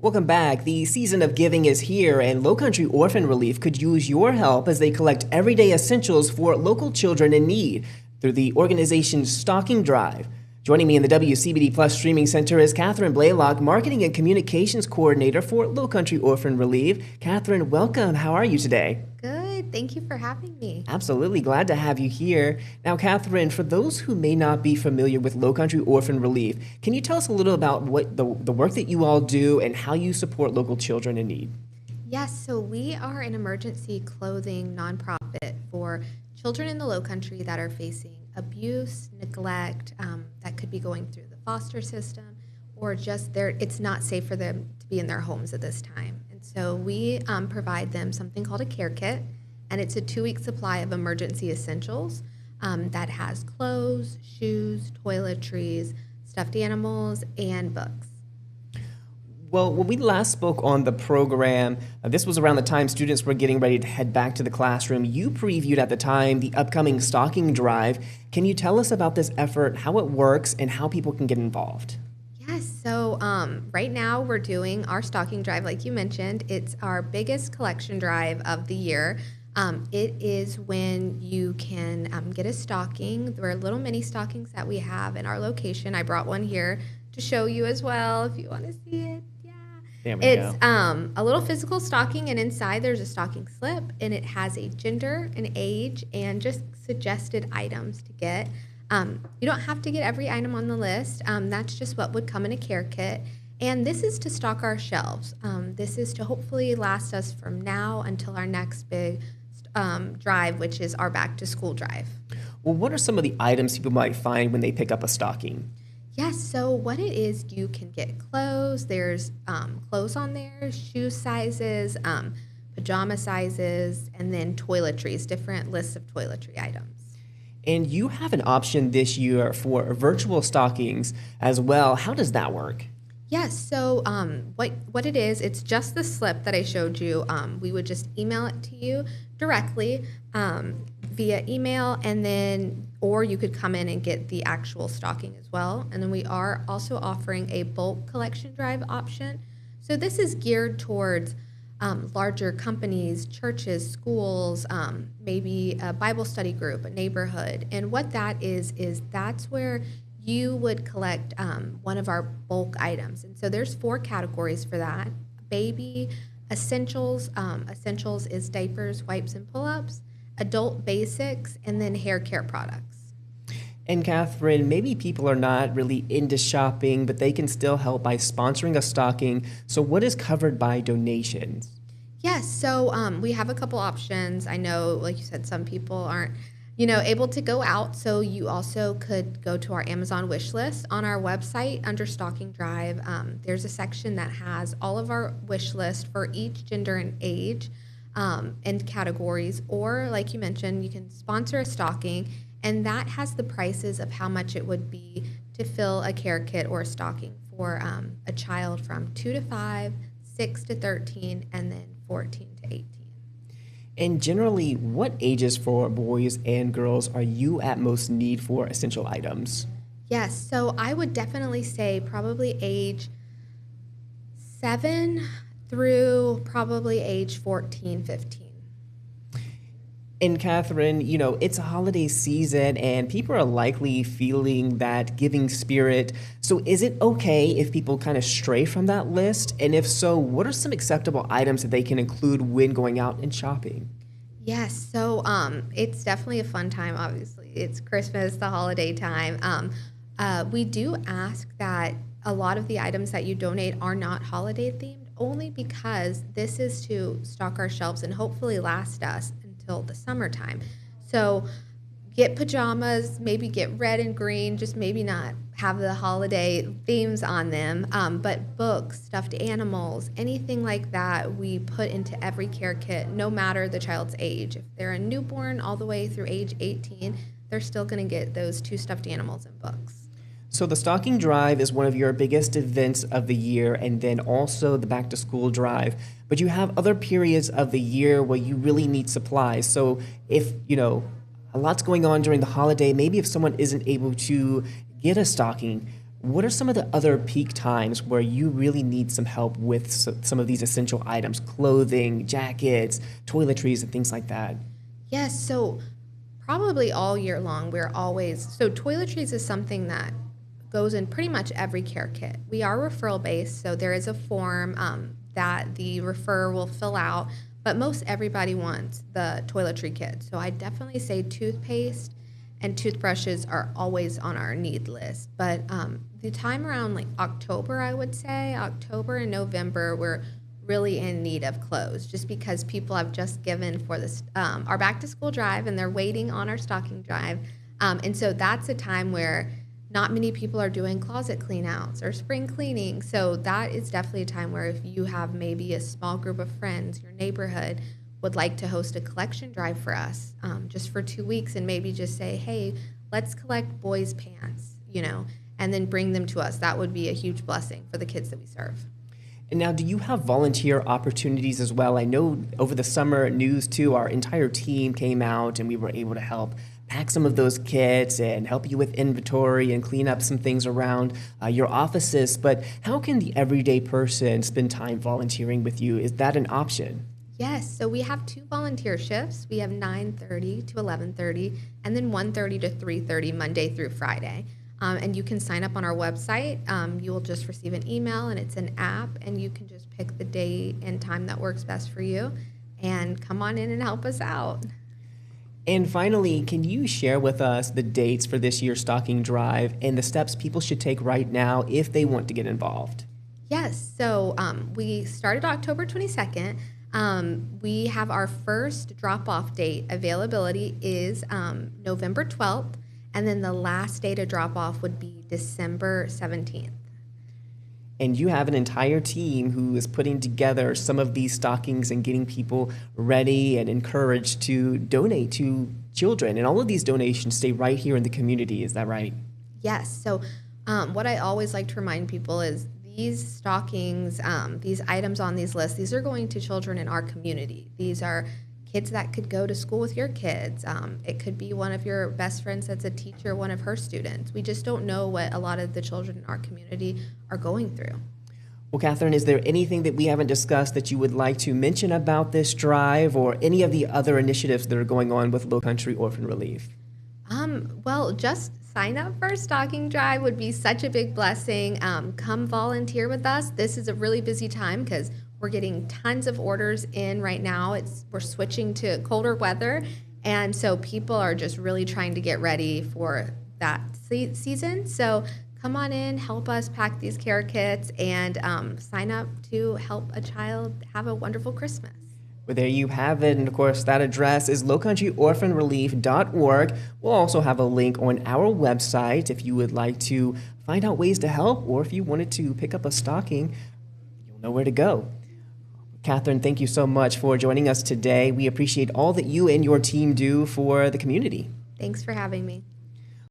Welcome back. The season of giving is here, and Lowcountry Orphan Relief could use your help as they collect everyday essentials for local children in need through the organization's Stocking Drive. Joining me in the WCBD Plus Streaming Center is Catherine Blaylock, Marketing and Communications Coordinator for Lowcountry Orphan Relief. Catherine, welcome. How are you today? Good. Thank you for having me. Absolutely. Glad to have you here. Now, Catherine, for those who may not be familiar with Lowcountry Orphan Relief, can you tell us a little about what the work that you all do and how you support local children in need? Yes, so we are an emergency clothing nonprofit for children in the Lowcountry that are facing abuse, neglect, that could be going through the foster system, or just it's not safe for them to be in their homes at this time. And so we provide them something called a care kit, and it's a 2-week supply of emergency essentials that has clothes, shoes, toiletries, stuffed animals, and books. Well, when we last spoke on the program, this was around the time students were getting ready to head back to the classroom. You previewed at the time the upcoming stocking drive. Can you tell us about this effort, how it works, and how people can get involved? Yes, so right now we're doing our stocking drive, like you mentioned. It's our biggest collection drive of the year. It is when you can get a stocking. There are little mini stockings that we have in our location. I brought one here to show you as well if you want to see it. It's a little physical stocking, and inside there's a stocking slip, and it has a gender, an age, and just suggested items to get. You don't have to get every item on the list. That's just what would come in a care kit. And this is to stock our shelves. This is to hopefully last us from now until our next big drive, which is our back to school drive. Well, what are some of the items people might find when they pick up a stocking? Yes, so what it is, you can get clothes. There's clothes on there, shoe sizes, pajama sizes, and then toiletries, different lists of toiletry items. And you have an option this year for virtual stockings as well. How does that work? Yes, so what it is, it's just the slip that I showed you. We would just email it to you directly via email, and then or you could come in and get the actual stocking as well. And then we are also offering a bulk collection drive option. So this is geared towards larger companies, churches, schools, maybe a Bible study group, a neighborhood. And what that is that's where you would collect one of our bulk items. And so there's 4 categories for that. Baby, essentials. Essentials is diapers, wipes, and pull-ups. Adult basics, and then hair care products. And Catherine, maybe people are not really into shopping, but they can still help by sponsoring a stocking. So what is covered by donations? Yes, so we have a couple options. I know, like you said, some people aren't, able to go out. So you also could go to our Amazon wish list on our website under Stocking Drive. There's a section that has all of our wish list for each gender and age. And categories, or like you mentioned, you can sponsor a stocking, and that has the prices of how much it would be to fill a care kit or a stocking for a child from 2 to 5, 6 to 13, and then 14 to 18. And generally, what ages for boys and girls are you at most need for essential items? Yes, so I would definitely say probably age 7 through probably age 14, 15. And Catherine, it's a holiday season and people are likely feeling that giving spirit. So is it okay if people kind of stray from that list? And if so, what are some acceptable items that they can include when going out and shopping? Yes, so it's definitely a fun time, obviously. It's Christmas, the holiday time. We do ask that a lot of the items that you donate are not holiday themed, only because this is to stock our shelves and hopefully last us until the summertime. So get pajamas, maybe get red and green, just maybe not have the holiday themes on them, but books, stuffed animals, anything like that we put into every care kit, no matter the child's age. If they're a newborn all the way through age 18, they're still going to get those 2 stuffed animals and books. So the stocking drive is one of your biggest events of the year, and then also the back to school drive. But you have other periods of the year where you really need supplies. So if, a lot's going on during the holiday, maybe if someone isn't able to get a stocking, What are some of the other peak times where you really need some help with some of these essential items, clothing, jackets, toiletries, and things like that? Yes, so probably all year long, so toiletries is something that goes in pretty much every care kit. We are referral based, so there is a form that the referrer will fill out, but most everybody wants the toiletry kit. So I definitely say toothpaste and toothbrushes are always on our need list. But the time around like October, I would say, October and November, we're really in need of clothes just because people have just given for this our back to school drive and they're waiting on our stocking drive. And so that's a time where not many people are doing closet clean outs or spring cleaning. So that is definitely a time where if you have maybe a small group of friends, your neighborhood would like to host a collection drive for us just for 2 weeks and maybe just say, hey, let's collect boys' pants, and then bring them to us. That would be a huge blessing for the kids that we serve. And now, do you have volunteer opportunities as well? I know over the summer news too, our entire team came out and we were able to help pack some of those kits and help you with inventory and clean up some things around your offices. But how can the everyday person spend time volunteering with you? Is that an option? Yes, so we have 2 volunteer shifts. We have 9:30 to 11:30 and then 1:30 to 3:30 Monday through Friday. And you can sign up on our website. You will just receive an email and it's an app and you can just pick the day and time that works best for you and come on in and help us out. And finally, can you share with us the dates for this year's stocking drive and the steps people should take right now if they want to get involved? Yes, so we started October 22nd. We have our first drop-off date. Availability is November 12th, and then the last day to drop off would be December 17th. And you have an entire team who is putting together some of these stockings and getting people ready and encouraged to donate to children. And all of these donations stay right here in the community. Is that right? Yes. So what I always like to remind people is these stockings, these items on these lists, these are going to children in our community. These are kids that could go to school with your kids. It could be one of your best friends that's a teacher, one of her students. We just don't know what a lot of the children in our community are going through. Well, Catherine, is there anything that we haven't discussed that you would like to mention about this drive or any of the other initiatives that are going on with Lowcountry Orphan Relief? Well, just sign up for a stocking drive would be such a big blessing. Come volunteer with us. This is a really busy time because we're getting tons of orders in right now. We're switching to colder weather, and so people are just really trying to get ready for that season. So come on in, help us pack these care kits, and sign up to help a child have a wonderful Christmas. Well, there you have it. And of course, that address is lowcountryorphanrelief.org. We'll also have a link on our website if you would like to find out ways to help, or if you wanted to pick up a stocking, you'll know where to go. Catherine, thank you so much for joining us today. We appreciate all that you and your team do for the community. Thanks for having me.